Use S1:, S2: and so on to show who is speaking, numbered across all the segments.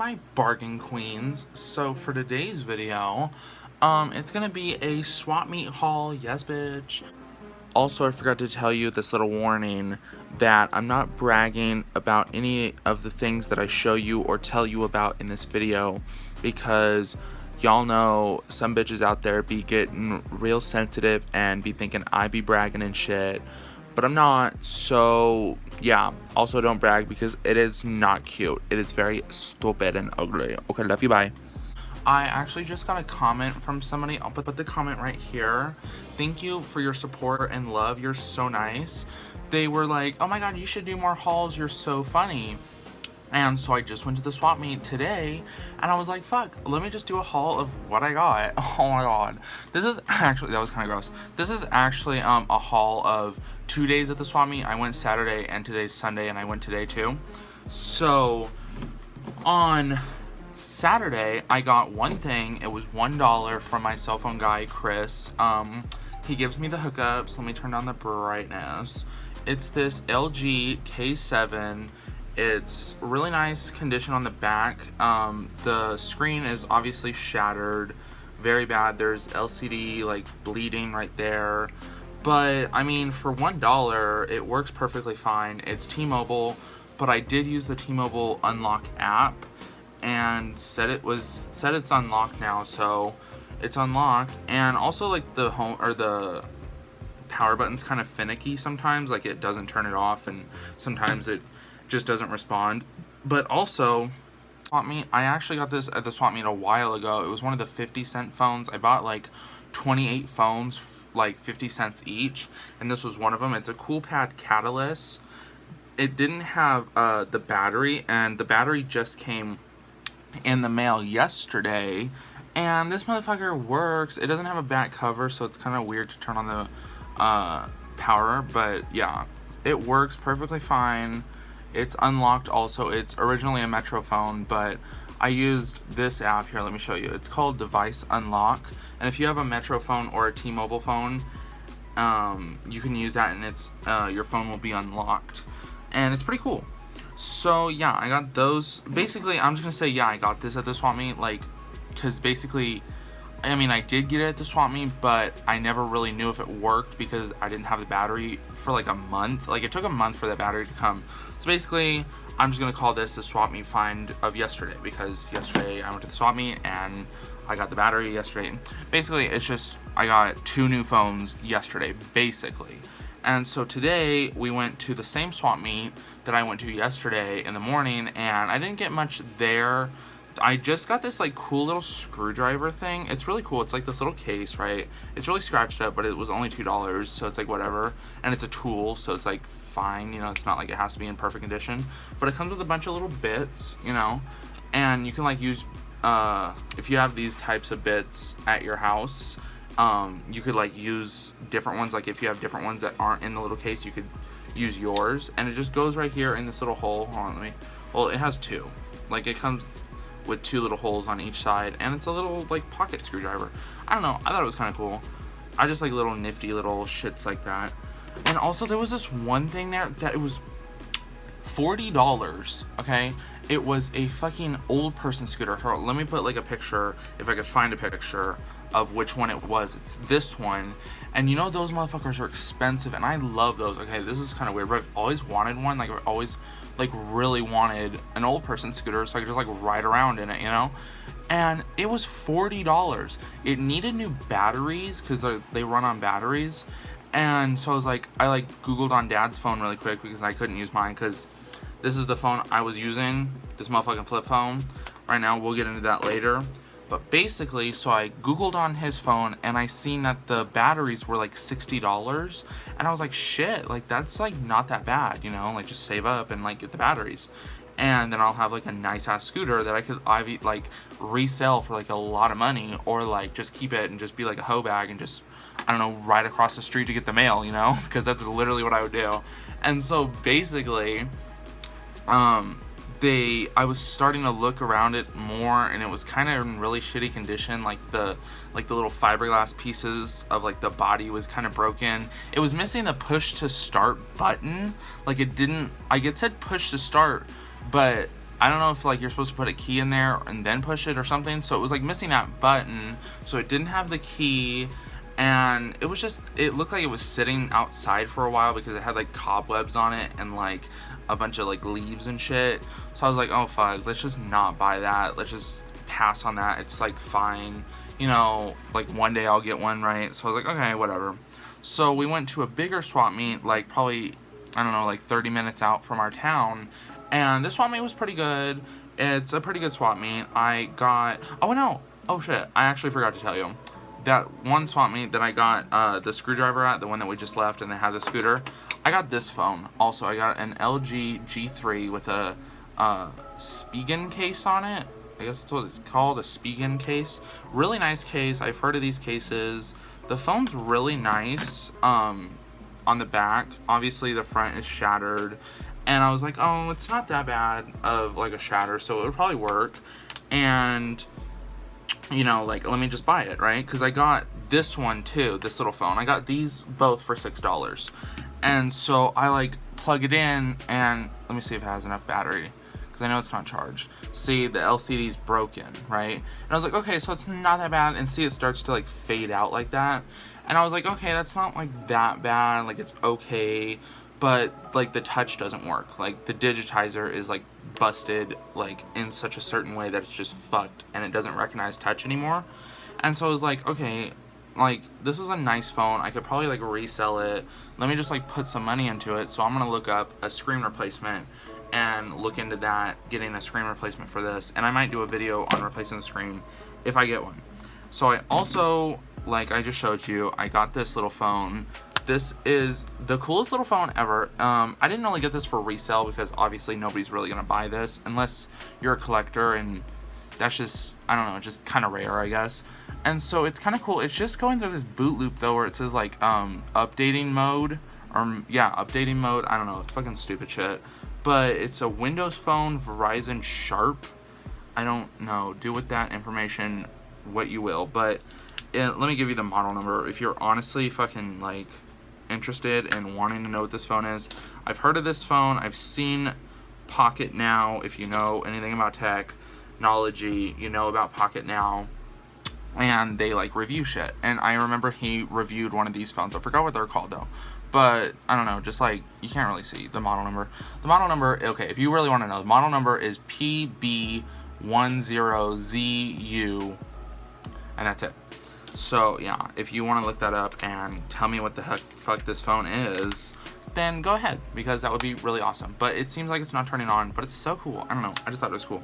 S1: my bargain queens. So for today's video, it's gonna be a swap meet haul. Yes, bitch. Also, I forgot to tell you this little warning that I'm not bragging about any of the things that I show you or tell you about in this video, because y'all know some bitches out there be getting real sensitive and be thinking I be bragging and shit, but I'm not. So yeah, also don't brag because it is not cute. It is very stupid and ugly. Okay, love you, bye. I actually just got a comment from somebody. I'll put the comment right here. Thank you for your support and love. You're so nice. They were like, oh my god, you should do more hauls. You're so funny. And so I just went to the swap meet today and I was like, fuck, let me just do a haul of what I got. Oh my god. This is actually, that was kind of gross. This is actually a haul of 2 days at the swap meet. I went Saturday and today's Sunday, and I went today too. So on Saturday, I got one thing. It was $1 from my cell phone guy, Chris. He gives me the hookups. Let me turn down the brightness. It's this LG K7. It's really nice condition on the back. The screen is obviously shattered, very bad. There's LCD like bleeding right there. But I mean, for $1, it works perfectly fine. It's T-Mobile, but I did use the T-Mobile Unlock app and said it's unlocked now, so it's unlocked. And also, like, the home or the power button's kind of finicky sometimes, like it doesn't turn it off and sometimes it just doesn't respond. But also, swap meet, I actually got this at the swap meet a while ago. It was one of the 50-cent phones. I bought like 28 phones, like 50 cents each, and this was one of them. It's a CoolPad Catalyst. It didn't have the battery, and the battery just came in the mail yesterday, and this motherfucker works. It doesn't have a back cover, so it's kind of weird to turn on the power, but yeah, it works perfectly fine. It's unlocked also. It's originally a Metro phone, but I used this app here. Let me show you. It's called Device Unlock, and if you have a Metro phone or a T-Mobile phone, you can use that, and it's your phone will be unlocked, and it's pretty cool. So yeah, I got those. Basically, I'm just gonna say, yeah, I got this at the swap meet, like, because basically, I mean, I did get it at the swap meet, but I never really knew if it worked because I didn't have the battery for like a month. Like, it took a month for that battery to come. So basically, I'm just gonna call this the swap meet find of yesterday, because yesterday I went to the swap meet and I got the battery yesterday. Basically, it's just, I got 2 new phones yesterday, basically. And so today we went to the same swap meet that I went to yesterday in the morning, and I didn't get much there. I just got this like cool little screwdriver thing. It's really cool. It's like this little case, right? It's really scratched up, but it was only $2, so it's like whatever. And it's a tool, so it's like fine, you know, it's not like it has to be in perfect condition. But it comes with a bunch of little bits, you know, and you can like use, if you have these types of bits at your house, you could like use different ones. Like if you have different ones that aren't in the little case, you could use yours, and it just goes right here in this little hole. Hold on, well, it has 2. Like, it comes with 2 little holes on each side, and it's a little like pocket screwdriver. I don't know, I thought it was kind of cool. I just like little nifty little shits like that. And also, there was this one thing there that it was $40, okay? It was a fucking old person scooter. Let me put like a picture, if I could find a picture of which one it was. It's this one, and you know those motherfuckers are expensive, and I love those. Okay, this is kind of weird, but I've always wanted one. Like, I've always like really wanted an old person scooter so I could just like ride around in it, you know? And it was $40. It needed new batteries because they run on batteries. And so I was like, I like Googled on Dad's phone really quick because I couldn't use mine, because this is the phone I was using, this motherfucking flip phone. Right now, we'll get into that later. But basically, so I Googled on his phone, and I seen that the batteries were like $60. And I was like, shit, like that's like not that bad, you know? Like, just save up and like get the batteries. And then I'll have like a nice ass scooter that I could like resell for like a lot of money, or like just keep it and just be like a hoe bag and just, I don't know, ride across the street to get the mail, you know? Because that's literally what I would do. And so basically, I was starting to look around it more, and it was kind of in really shitty condition. Like the little fiberglass pieces of like the body was kind of broken. It was missing the push to start button. Like, it didn't, like, it said push to start, but I don't know if like you're supposed to put a key in there and then push it or something. So it was like missing that button. So it didn't have the key. And it was just, it looked like it was sitting outside for a while because it had like cobwebs on it and like a bunch of like leaves and shit. So I was like, oh fuck, let's just not buy that. Let's just pass on that. It's like fine. You know, like one day I'll get one, right? So I was like, okay, whatever. So we went to a bigger swap meet, like probably, I don't know, like 30 minutes out from our town. And this swap meet was pretty good. It's a pretty good swap meet. I got, oh no, oh shit, I actually forgot to tell you. That one swap meet that I got the screwdriver at, the one that we just left, and they had the scooter, I got this phone. Also, I got an LG G3 with a Spigen case on it. I guess that's what it's called, a Spigen case. Really nice case. I've heard of these cases. The phone's really nice on the back. Obviously, the front is shattered. And I was like, oh, it's not that bad of like a shatter, so it would probably work. And you know, like, let me just buy it, right? Because I got this one too, this little phone. I got these both for $6. And so I like plug it in and let me see if it has enough battery because I know it's not charged. See, the LCD's broken, right? And I was like, okay, so it's not that bad. And see, it starts to like fade out like that. And I was like, okay, that's not like that bad. Like, it's okay. But like the touch doesn't work. Like the digitizer is like busted like in such a certain way that it's just fucked and it doesn't recognize touch anymore. And so I was like, okay, like this is a nice phone. I could probably like resell it. Let me just like put some money into it. So I'm gonna look up a screen replacement and look into that, getting a screen replacement for this. And I might do a video on replacing the screen if I get one. So I also, like I just showed you, I got this little phone. This is the coolest little phone ever. I didn't really get this for resale because obviously nobody's really gonna buy this unless you're a collector, and that's just, I don't know, just kind of rare, I guess. And so it's kind of cool. It's just going through this boot loop though, where it says like updating mode, or yeah, updating mode. I don't know, it's fucking stupid shit. But it's a Windows Phone Verizon Sharp. I don't know. Do with that information what you will, but let me give you the model number if you're honestly fucking like interested in wanting to know what this phone is. I've heard of this phone. I've seen Pocket Now. If you know anything about technology, you know about Pocket Now. And they like review shit. And I remember he reviewed one of these phones. I forgot what they're called though. But I don't know, just like you can't really see the model number. The model number, okay, if you really want to know, the model number is PB10ZU, and that's it. So yeah, if you want to look that up and tell me what the fuck this phone is, then go ahead, because that would be really awesome. But it seems like it's not turning on, but it's so cool. I don't know, I just thought it was cool.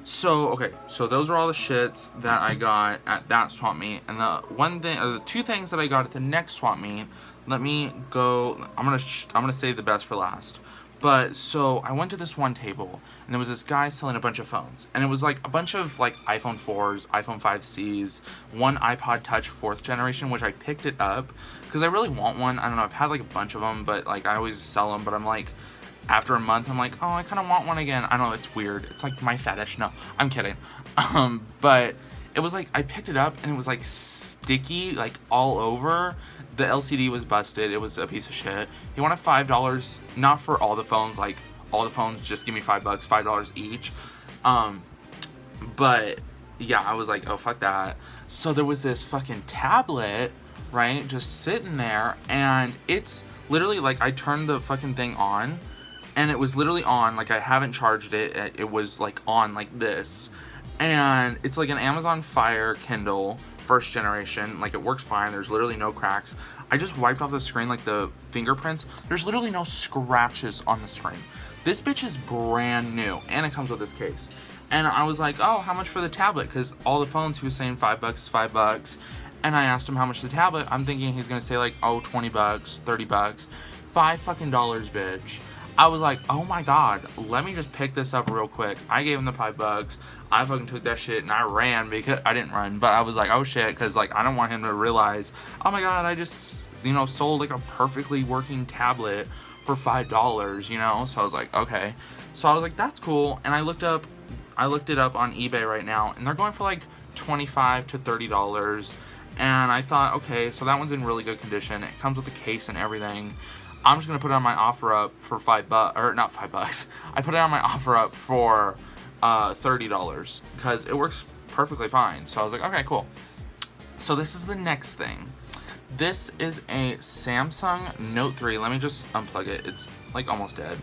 S1: So okay, so those are all the shits that I got at that swap meet, and the one thing, or the two things that I got at the next swap meet. Let me go. I'm gonna save the best for last. But so I went to this one table, and there was this guy selling a bunch of phones, and it was like a bunch of like iPhone 4s, iPhone 5Cs, one iPod Touch 4th generation, which I picked it up because I really want one. I don't know, I've had like a bunch of them, but like I always sell them. But I'm like, after a month, I'm like, oh, I kind of want one again. I don't know, it's weird. It's like my fetish. No, I'm kidding. But it was like, I picked it up and it was like sticky, like all over. The LCD was busted. It was a piece of shit. He wanted $5, not for all the phones, like all the phones, just give me $5, $5 each. But yeah, I was like, oh, fuck that. So there was this fucking tablet, right, just sitting there, and it's literally like, I turned the fucking thing on, and it was literally on, like I haven't charged it. It was like on like this. And it's like an Amazon Fire Kindle, 1st generation. Like it works fine. There's literally no cracks. I just wiped off the screen, like the fingerprints. There's literally no scratches on the screen. This bitch is brand new, and it comes with this case. And I was like, oh, how much for the tablet? Because all the phones he was saying $5 is $5. And I asked him how much the tablet. I'm thinking he's gonna say like, oh, $20, $30, $5 fucking dollars, bitch. I was like, oh my god, let me just pick this up real quick. I gave him the $5. I fucking took that shit and I ran, because I didn't run, but I was like, oh shit, because like I don't want him to realize, oh my god, I just, you know, sold like a perfectly working tablet for $5, you know. So I was like, okay. So I was like, that's cool. And I looked it up on eBay right now, and they're going for like $25 to $30. And I thought, okay, so that one's in really good condition. It comes with a case and everything. I'm just gonna put it on my offer up for $5, or not $5. I put it on my offer up for $30 because it works perfectly fine. So I was like, okay, cool. So this is the next thing. This is a Samsung Note 3. Let me just unplug it. It's like almost dead.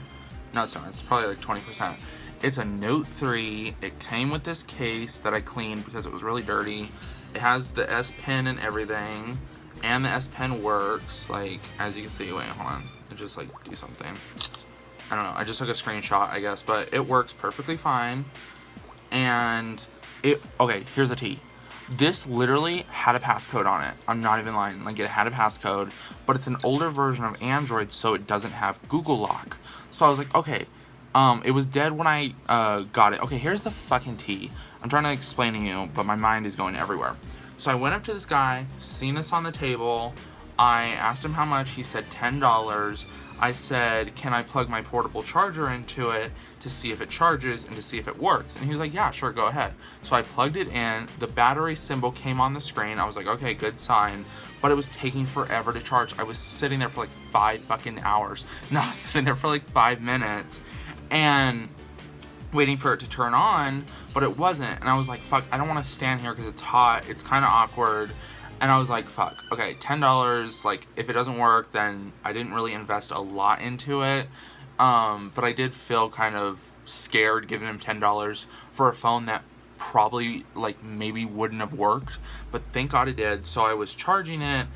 S1: No, it's not. It's probably like 20%. It's a Note 3. It came with this case that I cleaned because it was really dirty. It has the S Pen and everything. And the S Pen works. Like, as you can see, wait, hold on. It just like do something. I don't know. I just took a screenshot, I guess, but it works perfectly fine. And okay, here's the tea. This literally had a passcode on it. I'm not even lying. Like, it had a passcode, but it's an older version of Android, so it doesn't have Google Lock. So I was like, okay. It was dead when I got it. Okay, here's the fucking tea. I'm trying to explain to you, but my mind is going everywhere. So I went up to this guy, seen this on the table. I asked him how much. He said $10. I said, can I plug my portable charger into it to see if it charges and to see if it works? And he was like, yeah, sure, go ahead. So I plugged it in. The battery symbol came on the screen. I was like, okay, good sign. But it was taking forever to charge. I was sitting there for like 5 fucking hours. No, I was sitting there for like 5 minutes and waiting for it to turn on, but it wasn't. And I was like, fuck, I don't want to stand here because it's hot. It's kind of awkward. And I was like, fuck, okay, $10, like, if it doesn't work, then I didn't really invest a lot into it, but I did feel kind of scared giving him $10 for a phone that probably, like, maybe wouldn't have worked, but thank God it did. So I was charging it,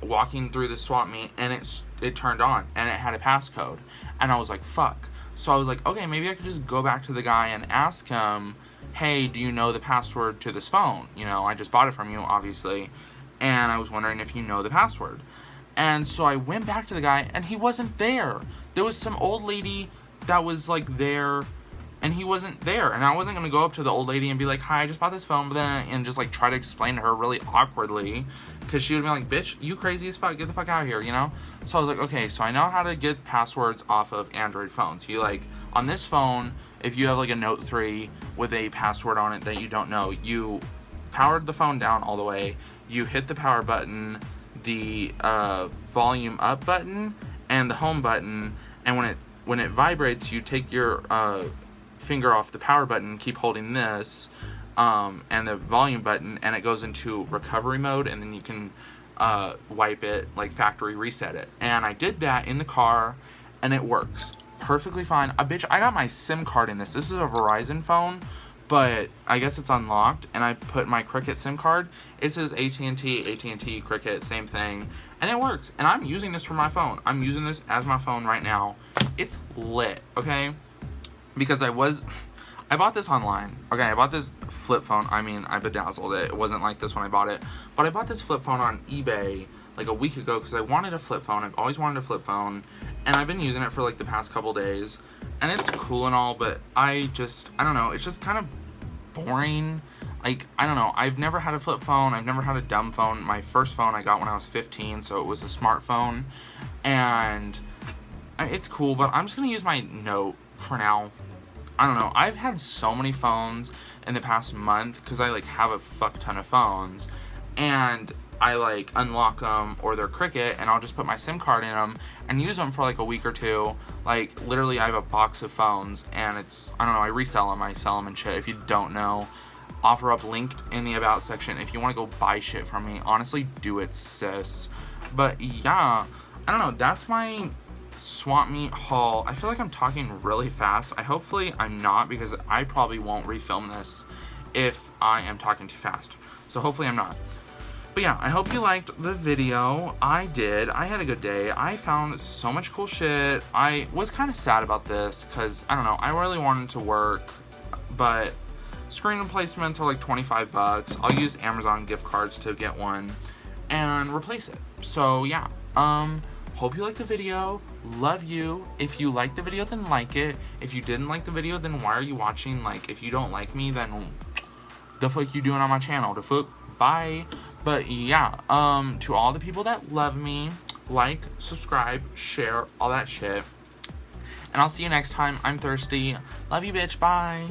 S1: walking through the swap meet, and it turned on, and it had a passcode, and I was like, fuck. So I was like, okay, maybe I could just go back to the guy and ask him, hey, do you know the password to this phone? You know, I just bought it from you, obviously. And I was wondering if you know the password. And so I went back to the guy, and he wasn't there. There was some old lady that was, like, there, and he wasn't there. And I wasn't going to go up to the old lady and be like, hi, I just bought this phone, and just, like, try to explain to her really awkwardly. Because she would be like, bitch, you crazy as fuck. Get the fuck out of here, you know? So I was like, okay, so I know how to get passwords off of Android phones. You, like, on this phone, if you have, like, a Note 3 with a password on it that you don't know, you powered the phone down all the way. You hit the power button, the volume up button, and the home button, and when it vibrates, you take your finger off the power button, keep holding this, and the volume button, and it goes into recovery mode, and then you can wipe it, like factory reset it. And I did that in the car, and it works perfectly fine. Bitch, I got my SIM card in this. This is a Verizon phone, but I guess it's unlocked, and I put my Cricket SIM card. It says AT&T, Cricket, same thing, and it works. And I'm using this for my phone. I'm using this as my phone right now. It's lit, okay? Because I bought this online. Okay, I bought this flip phone. I mean, I bedazzled it. It wasn't like this when I bought it. But I bought this flip phone on eBay like a week ago because I wanted a flip phone. I've always wanted a flip phone, and I've been using it for like the past couple days. And it's cool and all, but I don't know, it's just kind of boring. Like, I don't know, I've never had a flip phone, I've never had a dumb phone. My first phone I got when I was 15, so it was a smartphone, and it's cool, but I'm just gonna use my Note for now. I don't know, I've had so many phones in the past month, because I, like, have a fuck ton of phones, and I, like, unlock them, or they're Cricket, and I'll just put my SIM card in them, and use them for, like, a week or two. Like, literally, I have a box of phones, and it's, I don't know, I resell them, I sell them and shit. If you don't know, offer up linked in the about section if you want to go buy shit from me. Honestly, do it, sis. But, yeah, I don't know, that's my swap meet haul. I feel like I'm talking really fast. Hopefully I'm not, because I probably won't refilm this if I am talking too fast. So hopefully I'm not. But yeah, I hope you liked the video. I did. I had a good day. I found so much cool shit. I was kind of sad about this because, I don't know, I really wanted to work, but screen replacements are like 25 bucks. I'll use Amazon gift cards to get one and replace it. So yeah, hope you liked the video. Love you. If you liked the video, then like it. If you didn't like the video, then why are you watching? Like, if you don't like me, then the fuck you doing on my channel? The fuck? Bye. But yeah, to all the people that love me, like, subscribe, share, all that shit. And I'll see you next time. I'm thirsty. Love you, bitch. Bye.